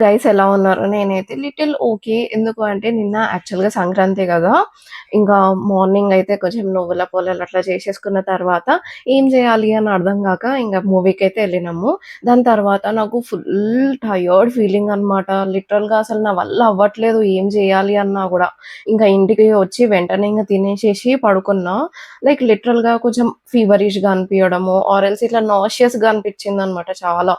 Guys ఎలా ఉన్నారు? నేనైతే లిటిల్ ఓకే. ఎందుకు అంటే నిన్న యాక్చువల్‌గా సంక్రాంతి గదా! ఇంకా మార్నింగ్ అయితే కొంచెం నువ్వుల పొలలు అట్లా చేసేసుకున్న తర్వాత ఏం చేయాలి అని అర్థం గాక ఇంగ మూవీకైతే ఎళ్ళినాము. దాని తర్వాత నాకు ఫుల్ టయర్డ్ ఫీలింగ్ అనమాట. లిటరల్‌గా అసలు నా వల్ల అవ్వట్లేదు ఏం చేయాలి అన్నా గూడా. ఇంకా ఇంటికి వచ్చి వెంటనే ఇంగ తినేసేసి పడుకున్నా. లైక్ లిటరల్‌గా కొంచెం ఫీవరిష్‌గా అనిపియడము ఆర్ ఎల్స్ ఇట్లా నాషియస్‌గా అనిపిచ్చిందనమాట చాలా.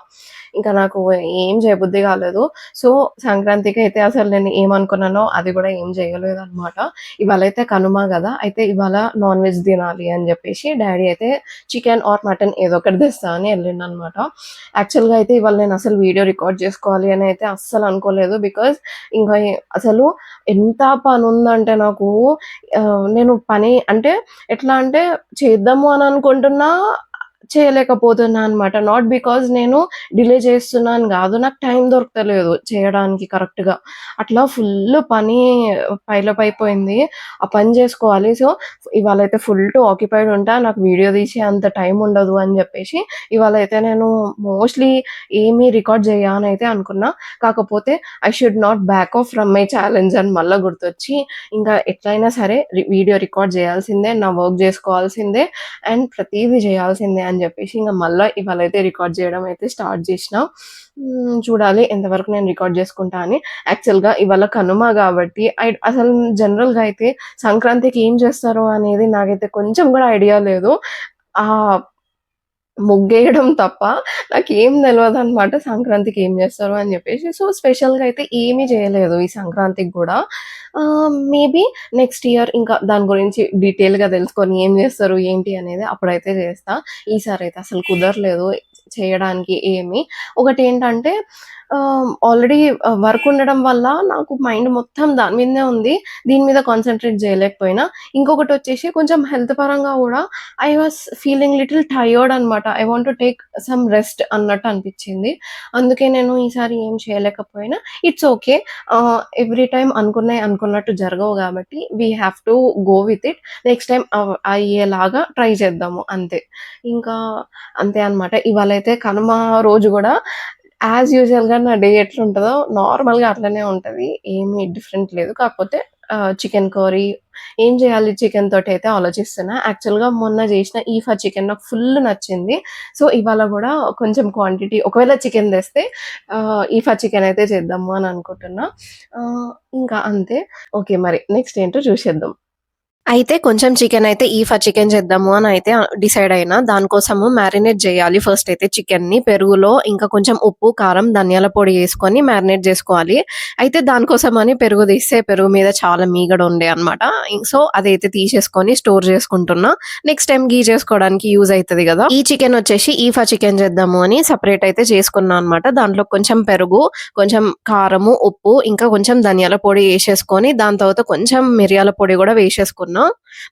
ఇంకా నాకు ఏం చేయబుద్ధి కాలేదు. సో, సంక్రాంతికైతే అసలు నేను ఏమనుకున్నానో అది గూడా ఏం జేయలేదనమాట. ఇవాళైతే కనుమ గదా! అయితే ఇవాళ నాన్ వెజ్ తినాలి అని జెప్పేసి డ్యాడీ అయితే చికెన్ ఆర్ మటన్ ఏదో ఒకటి తెస్తా అని ఎళ్ళిండనమాట. యాక్చువల్‌గా అయితే ఇవాళ నేను అసలు వీడియో రికార్డ్ చేసుకోవాలి అని అయితే అస్సలు అనుకోలేదు. బికాజ్ ఇంకా అసలు ఎంత పనుందంటే నాకు నేను పని అంటే ఎట్లా అంటే చేద్దాము అని అనుకుంటున్నా చేయలేకపోతున్నా అనమాట. నాట్ బికాజ్ నేను డిలే చేస్తున్నా అని గాదు. నాకు టైం దొరకతలేదు చేయడానికి కరెక్ట్‌గా. అట్లా ఫుల్ పని పైలప్ అయిపోయింది. ఆ పని జేసుకోవాలి. సో, ఇవాళైతే ఫుల్ టు ఆక్యుపైడ్ ఉంటా. నాకు వీడియో తీసే అంత టైం ఉండదు అని జెప్పేసి ఇవాళైతే నేను మోస్ట్‌లీ ఏమి రికార్డ్ జేయ అనయితే అనుకున్నా. కాకపోతే I should not back of from my challenge అని మళ్ళా గుర్తొచ్చి ఇంకా ఎట్లైనా సరే వీడియో రికార్డ్ జేయాల్సిందే. నా వర్క్ జేసుకోవాల్సిందే. అండ్ ప్రతీదీ జేయాల్సిందే అని జెప్పేసి ఇంగ మళ్ళా ఇవాళైతే రికార్డ్ జేయడం అయితే స్టార్ట్ జేసినా. చూడాలి ఎంతవరకు నేను రికార్డ్ జేసుకుంటా అని. యాక్చువల్‌గా ఇవాళ కనుమ గాబట్టి అసలు జనరల్‌గా అయితే సంక్రాంతికి ఏం చేస్తారో అనేది నాకైతే కొంచెం గూడా ఐడియా లేదు. ఆహ్, ముగ్గేయడం తప్ప నాకేం తెలవదనమాట సంక్రాంతికి ఏం జేస్తారు అని జెప్పేసి. సో, స్పెషల్‌గా అయితే ఏమీ జేయలేదు ఈ సంక్రాంతికి గూడా. మేబీ నెక్స్ట్ ఇయర్ ఇంకా దాని గురించి డీటెయిల్‌గా తెలుసుకొని ఏం జేస్తారు, ఏంటి అనేది అప్పుడైతే జేస్తా. ఈసారైతే అసలు కుదరలేదు చేయడానికి ఏమి. ఒకటేంటంటే ఆల్రెడీ వర్క్ ఉండడం వల్ల నాకు మైండ్ మొత్తం దాని మీదనే ఉంది. దీని మీద కాన్సంట్రేట్ జేయలేకపోయినా. ఇంకొకటొచ్చేసి కొంచెం హెల్త్ పరంగా గూడా I was feeling little tired అనమాట. I want to take some rest అన్నట్టు అనిపిచ్చింది. అందుకే నేను ఈసారి ఏం చేయలేకపోయినా ఇట్స్ ఓకే. ఎవ్రీ టైమ్ అనుకున్నయి అనుకున్నట్టు జరగవు గాబట్టి we have to go with it. Next time అయ్యేలాగా ట్రై చేద్దాము అంతే. ఇంకా అంతే అనమాట. ఇవాళైతే కనుమ రోజు గూడా యాజ్ యూజువల్‌గా నా డే ఎట్లుంటదో నార్మల్‌గా అట్లనే ఉంటది. ఏమి డిఫరెంట్ లేదు. కాకపోతే చికెన్ కర్రీ ఏం జేయాలి చికెన్ తోటైతే ఆలోచిస్తున్నా. యాక్చువల్‌గా మొన్న జేసిన ఈఫా చికెన్ నాకు ఫుల్ నచ్చింది. సో, ఇవాళ గూడా కొంచెం క్వాంటిటీ ఒకవేళ చికెన్ తెస్తే ఈఫా చికెన్ అయితే చేద్దాము అని అనుకుంటున్నా. ఆహ్, ఇంకా అంతే. ఓకే. మరి నెక్స్ట్ ఏంటో చూసేద్దాం. అయితే కొంచెం చికెనయితే ఈఫా చికెన్ చేద్దాము అనయితే డిసైడ్ అయినా. దానికోసము మ్యారినేట్ జేయాలి ఫస్ట్ అయితే చికెన్‌ని. పెరుగులో ఇంకా కొంచెం ఉప్పు, కారం, ధనియాల పొడి యేసుకొని మ్యారినేట్ జేసుకోవాలి. అయితే దానికోసమని పెరుగు తీస్తే పెరుగు మీద చాలా మీగడ ఉండే అనమాట. సో, అదైతే తీసేసుకొని స్టోర్ జేసుకుంటున్నా. నెక్స్ట్ టైమ్ ఘీ చేసుకోవడానికి యూజ్ అయితది గదా! ఈ చికెన్ వచ్చేసి ఈఫా చికెన్ చేద్దాము అని సెపరేట్ అయితే చేసుకున్నా అనమాట. దాంట్లో కొంచెం పెరుగు, కొంచెం కారము, ఉప్పు ఇంకా కొంచెం ధనియాల పొడి యేసేసుకొని దాని తర్వాత కొంచెం మిరియాల పొడి గూడా వేసేసుకున్నా.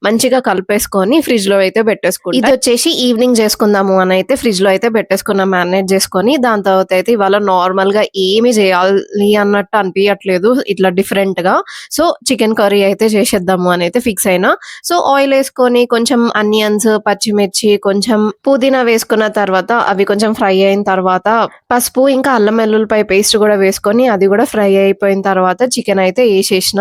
మంచిగా కలిపేసుకొని ఫ్రిడ్జ్‌లో అయితే పెట్టేసుకుంటా. ఇదొచ్చేసి ఈవినింగ్ చేసుకుందాము అనయితే ఫ్రిడ్జ్‌లో అయితే పెట్టేసుకున్నా మ్యారినేట్ చేసుకొని. దాని తర్వాత అయితే ఇవాళ నార్మల్‌గా ఏమి చేయాలి అన్నట్టు అనిపియట్లేదు ఇట్లా డిఫరెంట్‌గా. సో, చికెన్ కర్రీ అయితే చేసేద్దాము అనయితే ఫిక్స్ అయినా. సో, ఆయిల్ యేసుకొని కొంచెం ఆనియన్స్, పచ్చిమిర్చి, కొంచెం పుదీనా వేసుకున్న తర్వాత అవి కొంచెం ఫ్రై అయిన తర్వాత పసుపు ఇంకా అల్లం వెల్లుల్లిపాయ పేస్ట్ గూడా వేసుకొని అది గూడా ఫ్రై అయిపోయిన తర్వాత చికెన్ అయితే యేసేసిన.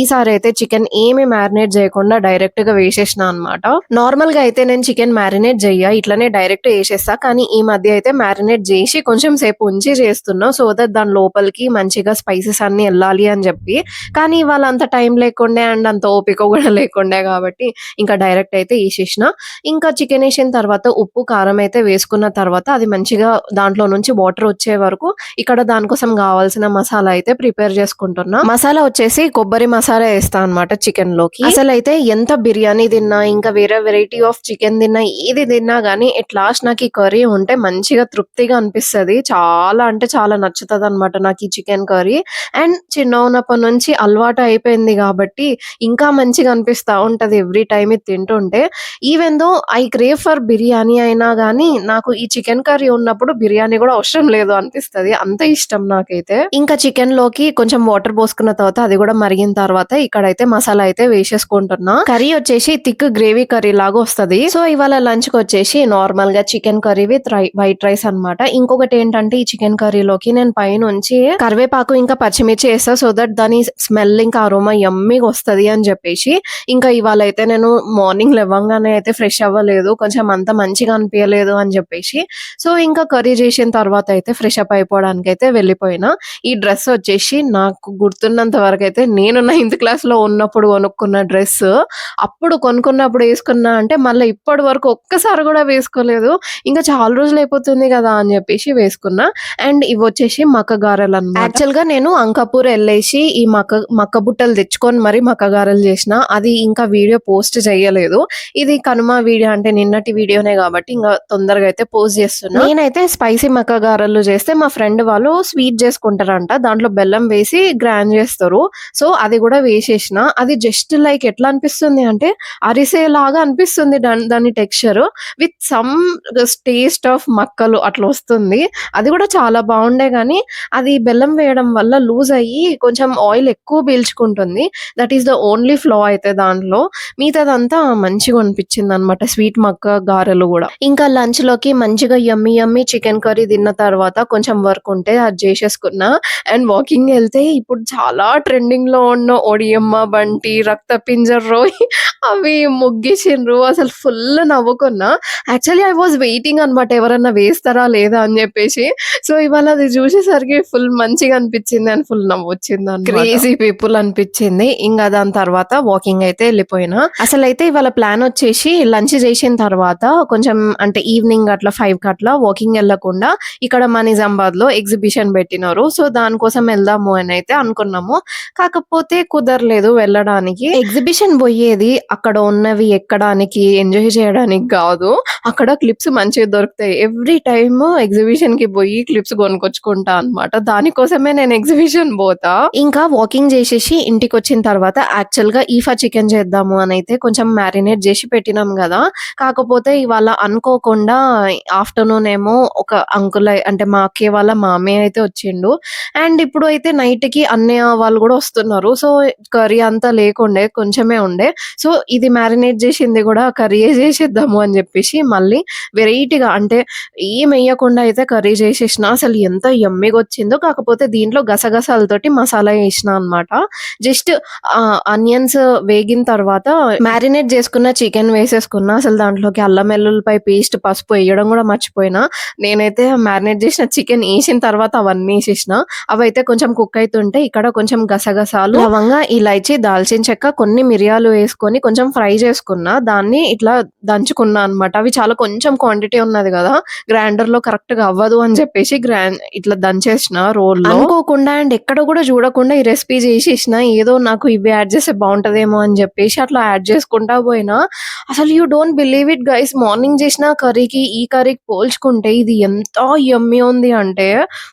ఈసారి అయితే చికెన్ ఏమి మ్యారినేట్ జేయకుండా డైరెక్ట్‌గా వేసేసినా అనమాట. నార్మల్‌గా అయితే నేను చికెన్ మ్యారినేట్ జెయ్య. ఇట్లనే డైరెక్ట్ యేసేస్తా. కానీ ఈ మధ్య అయితే మ్యారినేట్ జేసి కొంచెం సేపు ఉంచి చేస్తున్నా. సో దట్ దాని లోపలికి మంచిగా స్పైసెస్ అన్నీ ఎళ్ళాలి అని జెప్పి. కానీ ఇవాళ అంత టైం లేకుండే అండ్ అంత ఓపిక గూడా లేకుండే గాబట్టి ఇంకా డైరెక్ట్ అయితే యేసేసిన. ఇంకా చికెన్ యేసిన తర్వాత ఉప్పు, కారం అయితే వేసుకున్న తర్వాత అది మంచిగా దాంట్లో నుంచి వాటర్ వచ్చే వరకు ఇక్కడ దానికోసం గావాల్సిన మసాలా అయితే ప్రిపేర్ చేసుకుంటున్నా. మసాలా వచ్చేసి కొబ్బరి మసాలా యేస్తా అనమాట చికెన్‌లోకి. అసలైతే ఎంత బిర్యానీ తిన్నా, ఇంకా వేరే వెరైటీ ఆఫ్ చికెన్ తిన్నా, ఏది తిన్నా గానీ ఎట్ లాస్ట్ నాకు ఈ కర్రీ ఉంటే మంచిగా తృప్తిగా అనిపిస్తది. చాలా అంటే చాలా నచ్చుతదనమాట నాకు ఈ చికెన్ కర్రీ. అండ్ చిన్నగున్నప్పటి నుంచి అలవాటు అయిపోయింది గాబట్టి ఇంకా మంచిగా అనిపిస్తా ఉంటది ఎవ్రీ టైమ్ ఇది తింటుంటే. Even though I crave for biryani అయినా గానీ నాకు ఈ చికెన్ కర్రీ ఉన్నప్పుడు బిర్యానీ గూడా అవసరం లేదు అనిపిస్తది. అంత ఇష్టం నాకైతే. ఇంకా చికెన్‌లోకి కొంచెం వాటర్ పోసుకున్న తర్వాత అది గూడా మరిగిన తర్వాత ఇక్కడైతే మసాలా అయితే వేసేసుకుంటున్నా. అనుకుంటున్నా. కర్రీ వచ్చేసి థిక్ గ్రేవీ కర్రీ లాగా వస్తది. సో ఇవాళ లంచ్ కి వచ్చేసి నార్మల్ గా chicken curry with white rice అన్నమాట. ఇంకొకటి ఏంటంటే ఈ చికెన్ కర్రీలోకి నేను పైనుంచి కరివేపాకు ఇంకా పచ్చిమిర్చి వేస్తా, సో దట్ దాని స్మెల్ ఇంకా అరోమా యమ్మీగా వస్తది అని చెప్పేసి. ఇంకా ఇవాళ అయితే నేను మార్నింగ్ లేవంగానే అయితే ఫ్రెష్ అవ్వలేదు, కొంచెం అంత మంచిగా అనిపించలేదు అని చెప్పేసి. సో ఇంకా కర్రీ చేసిన తర్వాత అయితే ఫ్రెష్ అప్ అయిపోవడానికి అయితే వెళ్ళిపోయినా. ఈ డ్రెస్ వచ్చేసి నాకు గుర్తున్నంత వరకు అయితే నేను 9th క్లాస్ లో ఉన్నప్పుడు కొనుక్కున్న డ్రెస్. అప్పుడు కొనుక్కున్నప్పుడు వేసుకున్నా అంటే మళ్ళీ ఇప్పటి వరకు ఒక్కసారి కూడా వేసుకోలేదు. ఇంకా చాలా రోజులు అయిపోతుంది కదా అని చెప్పేసి వేసుకున్నా. అండ్ ఇవి వచ్చేసి మక్క గారెలు అన్నమాట. యాక్చువల్ గా నేను అంకాపూర్ వెళ్ళేసి ఈ మక్క బుట్టలు తెచ్చుకొని మరి మక్క గారెలు చేసిన. అది ఇంకా వీడియో పోస్ట్ చేయలేదు. ఇది కనుమ వీడియో అంటే నిన్నటి వీడియోనే కాబట్టి ఇంకా తొందరగా అయితే పోస్ట్ చేస్తున్నా. నేనైతే స్పైసీ మక్క గారెలు చేస్తే మా ఫ్రెండ్ వాళ్ళు స్వీట్ చేసుకుంటారంట, దాంట్లో బెల్లం వేసి గ్రైండ్ చేస్తారు. సో అది కూడా వేసేసిన. అది జస్ట్ లైక్ ఎట్లా అనిపిస్తుంది అంటే అరిసే లాగా అనిపిస్తుంది దాని texture with some taste of మక్కలు అట్లా వస్తుంది. అది కూడా చాలా బాగుండే గానీ అది బెల్లం వేయడం వల్ల లూజ్ అయ్యి కొంచెం ఆయిల్ ఎక్కువ పీల్చుకుంటుంది. దట్ ఈస్ ద ఓన్లీ ఫ్లా అయితే దాంట్లో. మిగతాదంతా మంచిగా అనిపించింది అనమాట స్వీట్ మక్క గారెలు కూడా. ఇంకా లంచ్ లోకి మంచిగా యమ్మీ యమ్మీ చికెన్ కర్రీ తిన్న తర్వాత కొంచెం వర్క్ ఉంటే అది చేసేసుకున్నా. అండ్ వాకింగ్ వెళ్తే ఇప్పుడు చాలా ట్రెండింగ్ లో ఉన్న ఒడియమ్మ బంటి, రక్త పింజర్ రోయ్ అవి ముగ్గిసిండ్రు. అసలు ఫుల్ నవ్వుకున్నా. యాక్చువల్లీ ఐ వాజ్ వెయిటింగ్ అనమాట ఎవరన్నా వేస్తారా లేదా అని చెప్పేసి. సో ఇవాళ అది చూసేసరికి ఫుల్ మంచిగా అనిపించింది అండ్ ఫుల్ నవ్వొచ్చింది. క్రేజీ పీపుల్ అనిపించింది. ఇంకా దాని తర్వాత వాకింగ్ అయితే వెళ్ళిపోయినా. అసలు అయితే ఇవాళ ప్లాన్ వచ్చేసి లంచ్ చేసిన తర్వాత కొంచెం అంటే ఈవినింగ్ అట్లా 5 అట్లా వాకింగ్ వెళ్ళకుండా ఇక్కడ మా నిజామాబాద్ లో ఎగ్జిబిషన్ పెట్టినారు. సో దానికోసం వెళ్దాము అని అయితే అనుకున్నాము. కాకపోతే కుదరలేదు వెళ్ళడానికి. ఎగ్జిబిషన్ పోయేది అక్కడ ఉన్నవి ఎక్కడానికి ఎంజాయ్ చేయడానికి కాదు. అక్కడ క్లిప్స్ మంచిగా దొరుకుతాయి. ఎవ్రీ టైమ్ ఎగ్జిబిషన్ కి పోయి క్లిప్స్ కొనుక్కొచ్చుకుంటా అన్నమాట. దానికోసమే నేను ఎగ్జిబిషన్ పోతా. ఇంకా వాకింగ్ చేసేసి ఇంటికి వచ్చిన తర్వాత యాక్చువల్ గా ఈఫా చికెన్ చేద్దాము అని అయితే కొంచెం మ్యారినేట్ చేసి పెట్టినాం కదా. కాకపోతే ఇవాళ అనుకోకుండా ఆఫ్టర్నూన్ ఏమో ఒక అంకుల్ అంటే మా అక్కయ్య వాళ్ళ మామయ్య అయితే వచ్చిండు. అండ్ ఇప్పుడు అయితే నైట్ కి అన్నయ్య వాళ్ళు కూడా వస్తున్నారు. సో కర్రీ అంతా లేకుండే, కొంచెమే ఉండే. సో ఇది మ్యారినేట్ చేసింది కూడా కర్రీయే చేసేద్దాము అని చెప్పేసి మళ్ళీ వెరైటీగా అంటే ఏం వేయకుండా అయితే కర్రీ చేసేసిన. అసలు ఎంత యమ్మీగా వచ్చిందో. కాకపోతే దీంట్లో గసగసాలతోటి మసాలా వేసిన అనమాట. జస్ట్ ఆనియన్స్ వేగిన తర్వాత మ్యారినేట్ చేసుకున్న చికెన్ వేసేసుకున్నా. అసలు దాంట్లోకి అల్లం వెల్లుల్లిపాయ పేస్ట్, పసుపు వేయడం కూడా మర్చిపోయినా. నేనైతే మ్యారినేట్ చేసిన చికెన్ వేసిన తర్వాత అవన్నీ వేసేసిన. అవైతే కొంచెం కుక్ అవుతుంటే ఇక్కడ కొంచెం గసగసాలు, లవంగా, ఇలాచి, దాల్చిన చెక్క, కొన్ని మిరియాలు వేసుకొని కొంచెం ఫ్రై చేసుకున్నా. దాన్ని ఇట్లా దంచుకున్నా అనమాట. అవి చాలా కొంచెం క్వాంటిటీ ఉన్నది కదా, గ్రైండర్ లో కరెక్ట్ గా అవ్వదు అని చెప్పేసి ఇట్లా దంచేసిన రోల్ లో. అనుకోకుండా అండ్ ఎక్కడ కూడా చూడకుండా ఈ రెసిపీ చేసేసిన. ఏదో నాకు ఇవి యాడ్ చేస్తే బాగుంటదేమో అని చెప్పేసి అట్లా యాడ్ చేసుకుంటా పోయినా. అసలు you don't believe it guys, morning చేసిన కర్రీకి ఈ కర్రీకి పోల్చుకుంటే ఇది ఎంత యమ్మీ ఉంది అంటే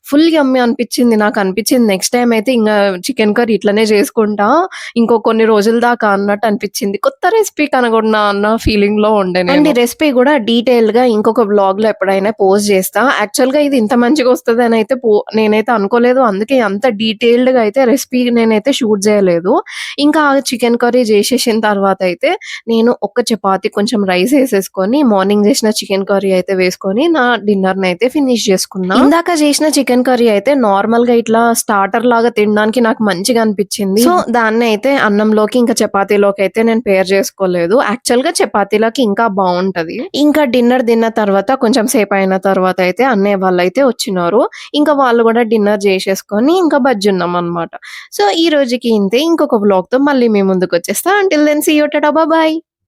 ఫుల్ యమ్మీ అనిపించింది. నాకు అనిపించింది నెక్స్ట్ టైం అయితే ఇంకా చికెన్ కర్రీ ఇట్లనే చేసుకుంటా ఇంకో కొన్ని రోజుల దాకా అన్నట్టు అనిపించింది. కొత్త రెసిపీ కనుగొన్నా అన్న ఫీలింగ్ లో ఉండే. అండ్ ఈ రెసిపీ కూడా డీటెయిల్ గా ఇంకొక బ్లాగ్ లో ఎప్పుడైనా పోస్ట్ చేస్తా. యాక్చువల్ గా ఇది ఇంత మంచిగా వస్తుంది అని అయితే నేనైతే అనుకోలేదు. అందుకే అంత డీటెయిల్డ్ గా అయితే రెసిపీ నేనైతే షూట్ చేయలేదు. ఇంకా చికెన్ కర్రీ చేసేసిన తర్వాత అయితే నేను ఒక చపాతి కొంచెం రైస్ వేసేసుకొని మార్నింగ్ చేసిన చికెన్ కర్రీ అయితే వేసుకొని నా డిన్నర్ ని అయితే ఫినిష్ చేసుకున్నా. ఇందాక చేసిన చికెన్ కర్రీ అయితే నార్మల్ గా ఇట్లా స్టార్టర్ లాగా తినడానికి నాకు మంచిగా అనిపించింది. సో దాన్ని అయితే అన్నంలోకి ఇంకా చపాతీలోకి అయితే నేను పేర్ చేసుకోలేదు. యాక్చువల్ గా చపాతీలోకి ఇంకా బాగుంటది. ఇంకా డిన్నర్ తిన్న తర్వాత కొంచెం సేపు అయిన తర్వాత అయితే అన్నయ్య వాళ్ళు అయితే వచ్చినారు. ఇంకా వాళ్ళు కూడా డిన్నర్ చేసేసుకొని ఇంకా బజ్జున్నాం అనమాట. సో ఈ రోజుకి ఇంతే. ఇంకొక బ్లాగ్ తో మళ్ళీ మీ ముందుకు వచ్చేస్తా. అంటిల్ దెన్ సీ యూ, టాటా, బాయ్.